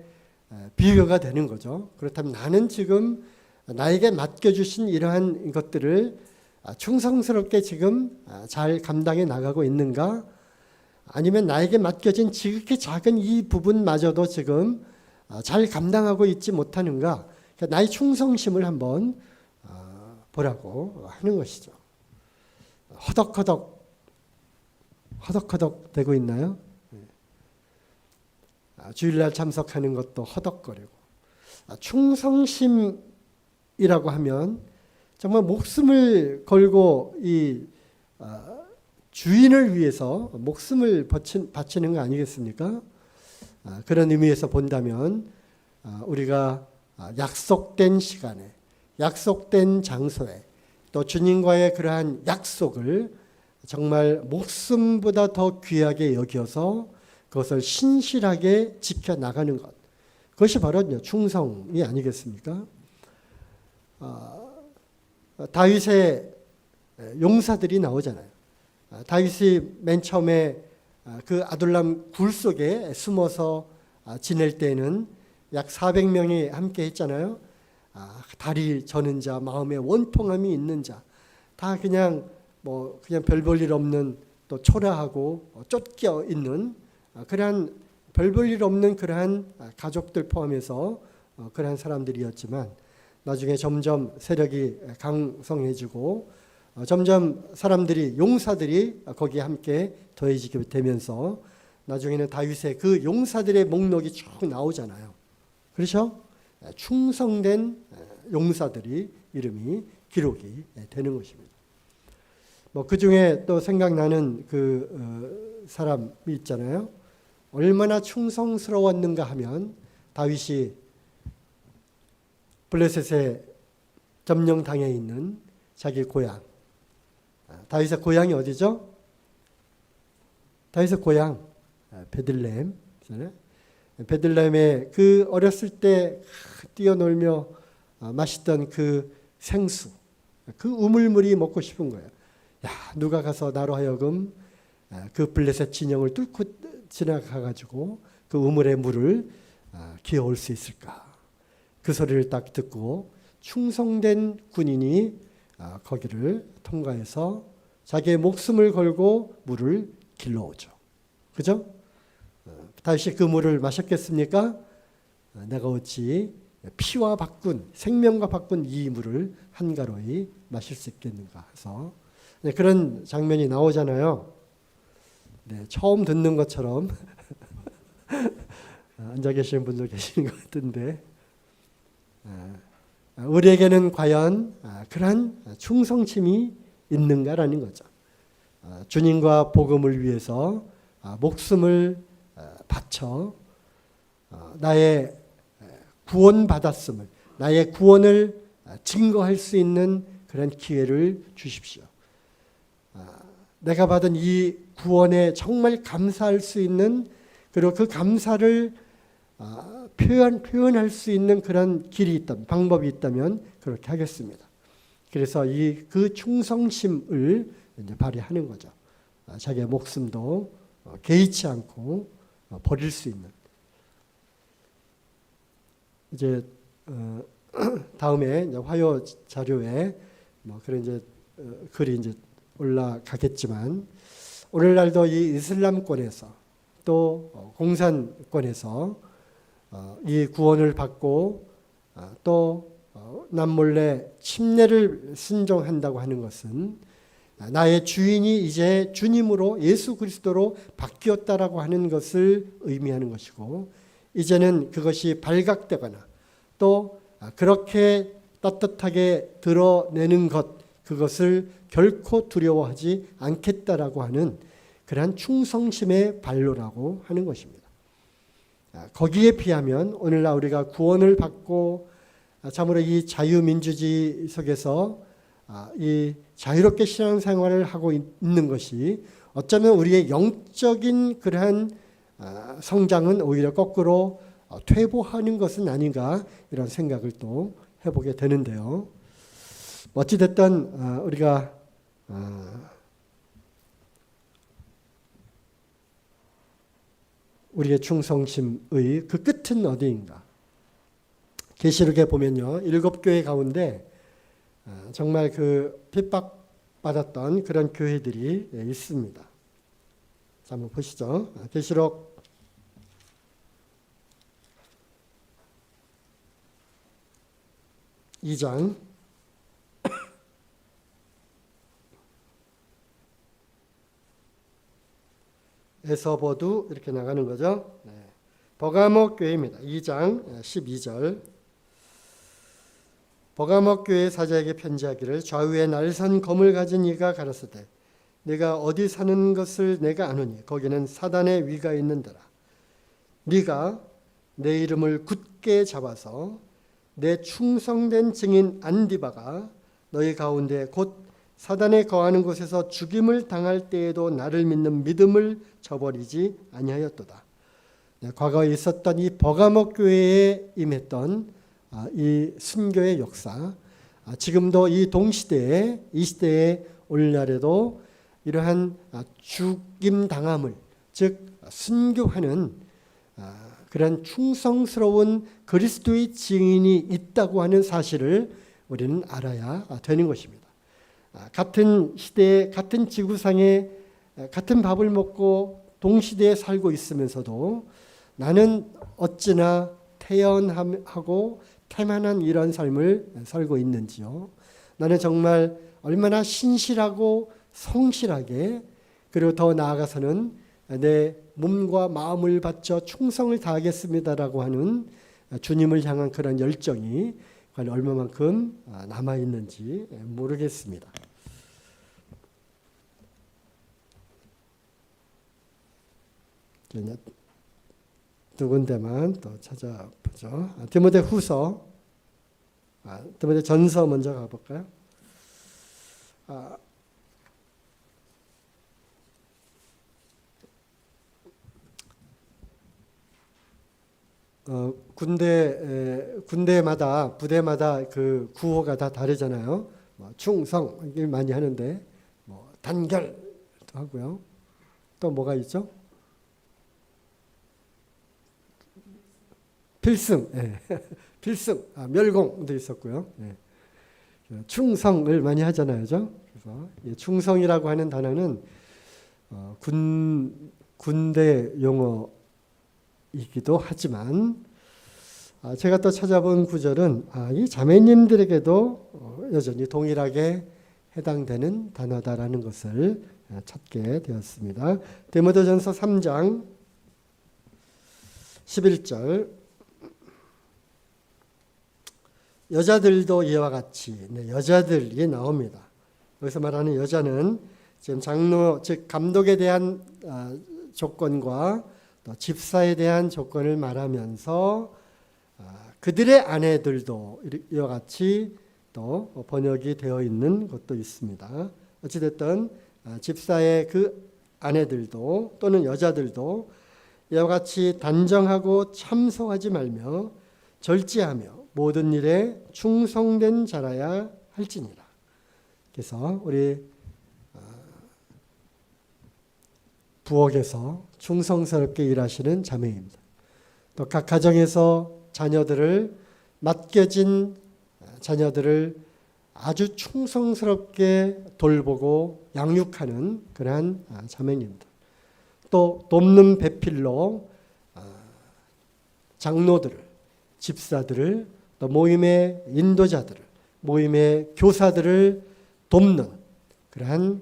비교가 되는 거죠. 그렇다면 나는 지금 나에게 맡겨주신 이러한 것들을 충성스럽게 지금 잘 감당해 나가고 있는가? 아니면 나에게 맡겨진 지극히 작은 이 부분마저도 지금 잘 감당하고 있지 못하는가? 나의 충성심을 한번 보라고 하는 것이죠. 허덕허덕 되고 있나요? 주일날 참석하는 것도 허덕거리고 충성심이라고 하면 정말 목숨을 걸고 이 주인을 위해서 목숨을 바치는 거 아니겠습니까? 그런 의미에서 본다면 우리가 약속된 시간에 약속된 장소에 또 주님과의 그러한 약속을 정말 목숨보다 더 귀하게 여겨서 그것을 신실하게 지켜나가는 것, 그것이 바로 충성이 아니겠습니까? 다윗의 용사들이 나오잖아요. 다윗이 맨 처음에 그 아둘람 굴 속에 숨어서 지낼 때는 약 400명이 함께 했잖아요. 다리 저는 자, 마음에 원통함이 있는 자, 다 그냥 별 볼 일 없는 또 초라하고 쫓겨 있는 그러한 별 볼 일 없는 그러한 가족들 포함해서 그러한 사람들이었지만 나중에 점점 세력이 강성해지고 점점 사람들이 용사들이 거기에 함께 더해지게 되면서 나중에는 다윗의 그 용사들의 목록이 쭉 나오잖아요. 그렇죠? 충성된 용사들이 이름이 기록이 되는 것입니다. 그 중에 또 생각나는 사람이 있잖아요. 얼마나 충성스러웠는가 하면 다윗이 블레셋에 점령당해 있는 자기 고향. 다윗의 고향이 어디죠? 다윗의 고향 베들레헴. 베들레헴에 그 어렸을 때 뛰어놀며 마시던 그 생수, 그 우물물이 먹고 싶은 거예요. 야, 누가 가서 나로 하여금 그 블레셋 진영을 뚫고 지나가가지고 그 우물의 물을 기어올 수 있을까? 그 소리를 딱 듣고 충성된 군인이 거기를 통과해서 자기의 목숨을 걸고 물을 길러오죠. 그죠? 다윗이 그 물을 마셨겠습니까? 내가 어찌 피와 바꾼 생명과 바꾼 이 물을 한가로이 마실 수 있겠는가 해서 그런 장면이 나오잖아요. 네, 처음 듣는 것처럼 앉아 계시는 분도 계시는 것 같은데 우리에게는 과연 그러한 충성심이 있는가라는 거죠. 주님과 복음을 위해서 목숨을 바쳐 나의 구원받았음을, 나의 구원을 증거할 수 있는 그런 기회를 주십시오. 내가 받은 이 구원에 정말 감사할 수 있는, 그리고 그 감사를 표현할 수 있는 그런 길이 있다면, 방법이 있다면 그렇게 하겠습니다. 그래서 그 충성심을 이제 발휘하는 거죠. 자기의 목숨도 개의치 않고 버릴 수 있는. 이제 다음에 이제 화요 자료에 뭐 그런 이제 글이 이제 올라가겠지만, 오늘날도 이 이슬람권에서 또 공산권에서 이 구원을 받고 또 남몰래 침례를 순종한다고 하는 것은 나의 주인이 이제 주님으로 예수 그리스도로 바뀌었다라고 하는 것을 의미하는 것이고, 이제는 그것이 발각되거나 또 그렇게 떳떳하게 드러내는 것, 그것을 결코 두려워하지 않겠다라고 하는 그러한 충성심의 발로라고 하는 것입니다. 거기에 비하면 오늘날 우리가 구원을 받고 참으로 이 자유민주주의 속에서 이 자유롭게 신앙생활을 하고 있는 것이 어쩌면 우리의 영적인 그러한 성장은 오히려 거꾸로 퇴보하는 것은 아닌가, 이런 생각을 또 해보게 되는데요. 어찌됐든 우리가 우리의 충성심의 그 끝은 어디인가? 계시록에 보면요, 7교회 가운데 정말 그 핍박받았던 그런 교회들이 있습니다. 자, 한번 보시죠. 계시록 2장 에서버두 이렇게 나가는 거죠. 네. 버가모 교회입니다. 2장 12절. 버가모 교회 사자에게 편지하기를, 좌우에 날선 검을 가진 이가 가라사대 네가 어디 사는 것을 내가 아노니 거기는 사단의 위가 있는더라. 네가 내 이름을 굳게 잡아서 내 충성된 증인 안디바가 너희 가운데 곧 사단에 거하는 곳에서 죽임을 당할 때에도 나를 믿는 믿음을 저버리지 아니하였도다. 과거에 있었던 이 버가모 교회에 임했던 이 순교의 역사, 지금도 이 동시대에, 이 시대에 오늘날에도 이러한 죽임 당함을, 즉 순교하는 그런 충성스러운 그리스도의 증인이 있다고 하는 사실을 우리는 알아야 되는 것입니다. 같은 시대에, 같은 지구상에 같은 밥을 먹고 동시대에 살고 있으면서도 나는 어찌나 태연하고 태만한 이런 삶을 살고 있는지요. 나는 정말 얼마나 신실하고 성실하게, 그리고 더 나아가서는 내 몸과 마음을 바쳐 충성을 다하겠습니다라고 하는 주님을 향한 그런 열정이 과연 얼마만큼 남아있는지 모르겠습니다. 두 군데만 또 찾아보죠. 디모데 후서, 디모데 전서 먼저 가볼까요? 군대마다, 부대마다 그 구호가 다 다르잖아요. 충성 많이 하는데, 단결도 하고요. 또 뭐가 있죠? 필승, 필승, 멸공도 있었고요. 충성을 많이 하잖아요, 그죠? 그래서 충성이라고 하는 단어는 군대 용어이기도 하지만, 제가 또 찾아본 구절은 이 자매님들에게도 여전히 동일하게 해당되는 단어다라는 것을 찾게 되었습니다. 디모데전서 3장 11절 여자들도 이와 같이 여자들이 나옵니다. 여기서 말하는 여자는 지금 장로 즉 감독에 대한 조건과 또 집사에 대한 조건을 말하면서 그들의 아내들도 이와 같이 또 번역이 되어 있는 것도 있습니다. 어찌됐든 집사의 그 아내들도 또는 여자들도 이와 같이 단정하고 참소하지 말며 절제하며 모든 일에 충성된 자라야 할지니라. 그래서 우리 부엌에서 충성스럽게 일하시는 자매입니다. 또 각 가정에서 자녀들을 맡겨진 자녀들을 아주 충성스럽게 돌보고 양육하는 그러한 자매님들. 또 돕는 배필로 장로들을, 집사들을, 또 모임의 인도자들을, 모임의 교사들을 돕는 그러한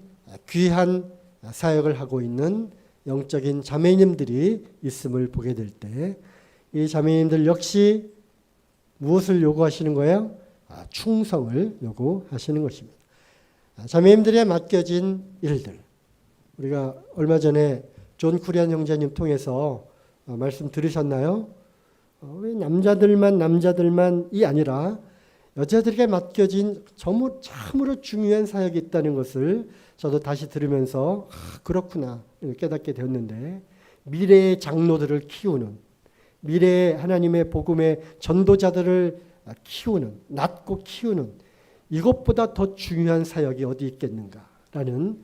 귀한 사역을 하고 있는 영적인 자매님들이 있음을 보게 될 때 이 자매님들 역시 무엇을 요구하시는 거예요? 충성을 요구하시는 것입니다. 자매님들에 맡겨진 일들, 우리가 얼마 전에 존 쿠리안 형제님 통해서 말씀 들으셨나요? 왜 남자들만이 아니라 여자들에게 맡겨진 참으로 중요한 사역이 있다는 것을 저도 다시 들으면서 그렇구나 깨닫게 되었는데, 미래의 장로들을 키우는, 미래의 하나님의 복음의 전도자들을 키우는, 낳고 키우는 이것보다 더 중요한 사역이 어디 있겠는가라는,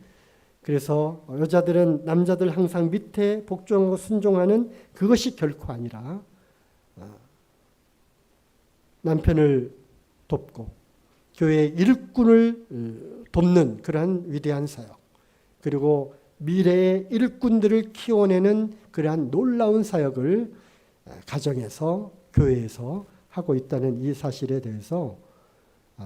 그래서 여자들은 남자들 항상 밑에 복종하고 순종하는 그것이 결코 아니라 남편을 돕고 교회의 일꾼을 돕는 그러한 위대한 사역, 그리고 미래의 일꾼들을 키워내는 그러한 놀라운 사역을 가정에서 교회에서 하고 있다는 이 사실에 대해서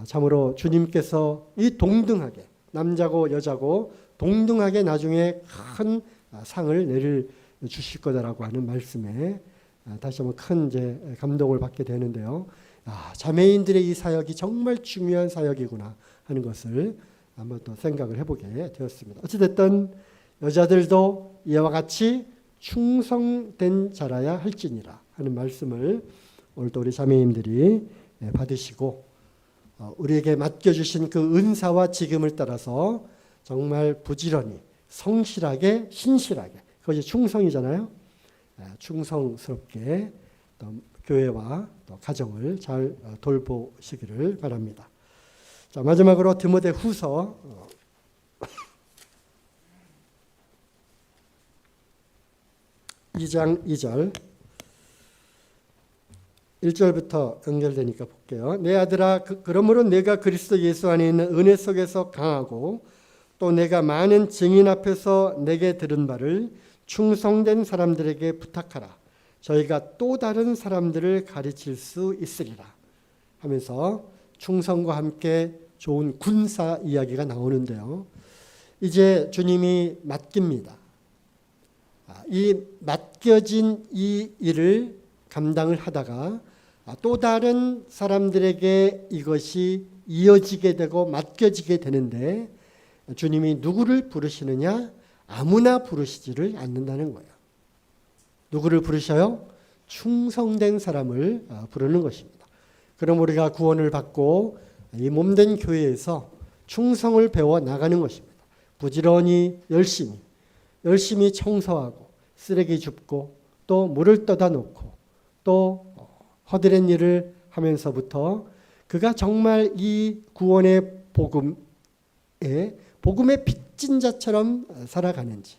참으로 주님께서 이 동등하게 남자고 여자고 동등하게 나중에 큰 상을 내릴 주실 거다라고 하는 말씀에 다시 한번 큰 이제 감동을 받게 되는데요. 자매인들의 이 사역이 정말 중요한 사역이구나 하는 것을 한번 또 생각을 해보게 되었습니다. 어찌됐든 여자들도 이와 같이 충성된 자라야 할지니라 하는 말씀을 오늘도 우리 자매님들이 받으시고 우리에게 맡겨주신 그 은사와 직임을 따라서 정말 부지런히 성실하게 신실하게, 그것이 충성이잖아요. 충성스럽게 또 교회와 또 가정을 잘 돌보시기를 바랍니다. 자, 마지막으로 디모데후서 2장 2절 1절부터 연결되니까 볼게요. 내 아들아, 그러므로 내가 그리스도 예수 안에 있는 은혜 속에서 강하고 또 내가 많은 증인 앞에서 내게 들은 바를 충성된 사람들에게 부탁하라. 저희가 또 다른 사람들을 가르칠 수 있으리라 하면서 충성과 함께 좋은 군사 이야기가 나오는데요. 이제 주님이 맡깁니다. 이 맡겨진 이 일을 감당을 하다가 또 다른 사람들에게 이것이 이어지게 되고 맡겨지게 되는데, 주님이 누구를 부르시느냐? 아무나 부르시지를 않는다는 거예요. 누구를 부르셔요? 충성된 사람을 부르는 것입니다. 그럼 우리가 구원을 받고 이 몸된 교회에서 충성을 배워 나가는 것입니다. 부지런히 열심히 청소하고 쓰레기 줍고 또 물을 떠다 놓고 또 허드렛 일을 하면서부터 그가 정말 이 구원의 복음의 빚진 자처럼 살아가는지,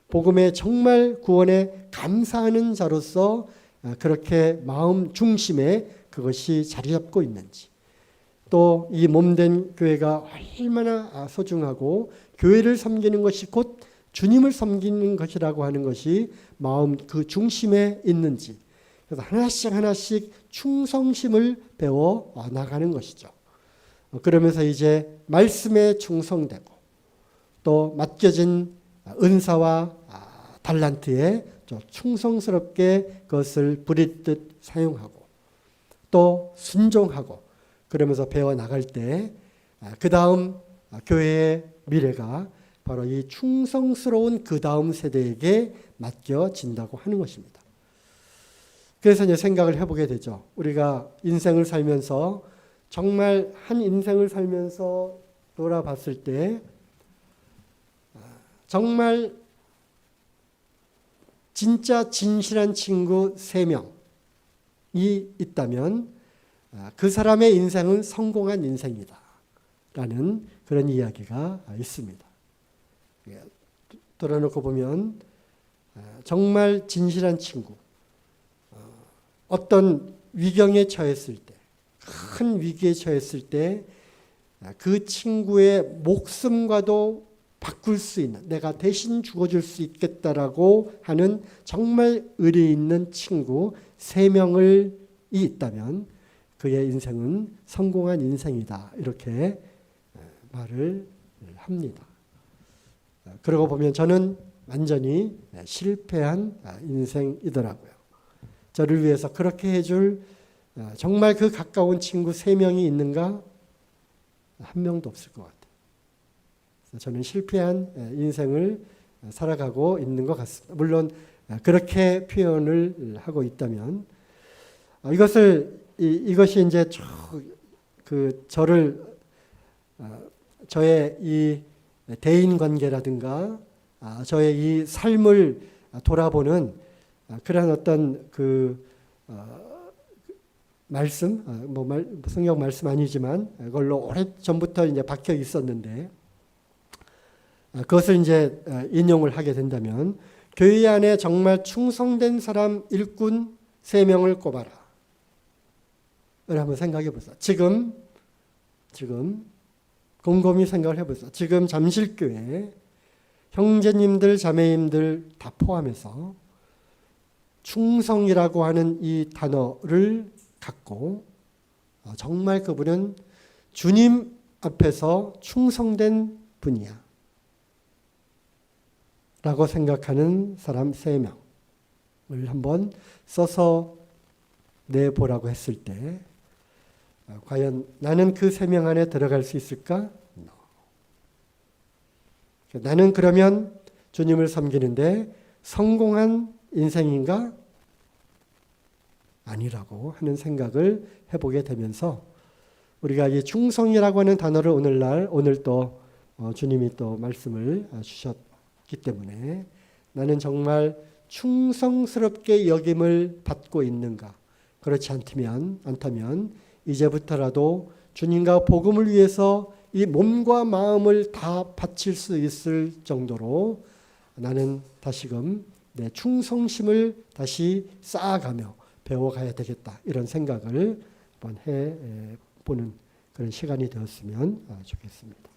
복음에 정말 구원에 감사하는 자로서 그렇게 마음 중심에 그것이 자리 잡고 있는지, 또 이 몸된 교회가 얼마나 소중하고 교회를 섬기는 것이 곧 주님을 섬기는 것이라고 하는 것이 마음 그 중심에 있는지, 그래서 하나씩 충성심을 배워 나가는 것이죠. 그러면서 이제 말씀에 충성되고 또 맡겨진 은사와 달란트에 충성스럽게 그것을 부리듯 사용하고 또 순종하고 그러면서 배워 나갈 때 그 다음 교회의 미래가 바로 이 충성스러운 그 다음 세대에게 맡겨진다고 하는 것입니다. 그래서 이제 생각을 해보게 되죠. 우리가 인생을 살면서 정말 한 인생을 살면서 돌아봤을 때 정말 진짜 진실한 친구 3명이 있다면 그 사람의 인생은 성공한 인생이다 라는 그런 이야기가 있습니다. 돌아놓고 보면 정말 진실한 친구, 어떤 위경에 처했을 때, 큰 위기에 처했을 때 그 친구의 목숨과도 바꿀 수 있는, 내가 대신 죽어줄 수 있겠다라고 하는 정말 의리 있는 친구 3명이 있다면 그의 인생은 성공한 인생이다 이렇게 말을 합니다. 그러고 보면 저는 완전히 실패한 인생이더라고요. 저를 위해서 그렇게 해줄 정말 그 가까운 친구 3명이 있는가? 한 명도 없을 것 같아요. 저는 실패한 인생을 살아가고 있는 것 같습니다. 물론 그렇게 표현을 하고 있다면 이것이 이제 저의 이 대인 관계라든가 저의 이 삶을 돌아보는 그런 어떤 말씀, 성경 말씀 아니지만 그걸로 오래 전부터 이제 박혀 있었는데 그것을 이제 인용을 하게 된다면 교회 안에 정말 충성된 사람 일꾼 3명을 꼽아라. 를 한번 생각해 보세요. 지금 곰곰이 생각을 해보세요. 지금 잠실교회 형제님들, 자매님들 다 포함해서 충성이라고 하는 이 단어를 갖고 정말 그분은 주님 앞에서 충성된 분이야 라고 생각하는 사람 3명을 한번 써서 내보라고 했을 때 과연 나는 그 3명 안에 들어갈 수 있을까? 나는 그러면 주님을 섬기는데 성공한 인생인가? 아니라고 하는 생각을 해보게 되면서 우리가 이 충성이라고 하는 단어를 오늘 또 주님이 또 말씀을 주셨기 때문에 나는 정말 충성스럽게 여김을 받고 있는가? 그렇지 않다면 이제부터라도 주님과 복음을 위해서 이 몸과 마음을 다 바칠 수 있을 정도로 나는 다시금 내 충성심을 다시 쌓아가며 배워가야 되겠다. 이런 생각을 한번 해보는 그런 시간이 되었으면 좋겠습니다.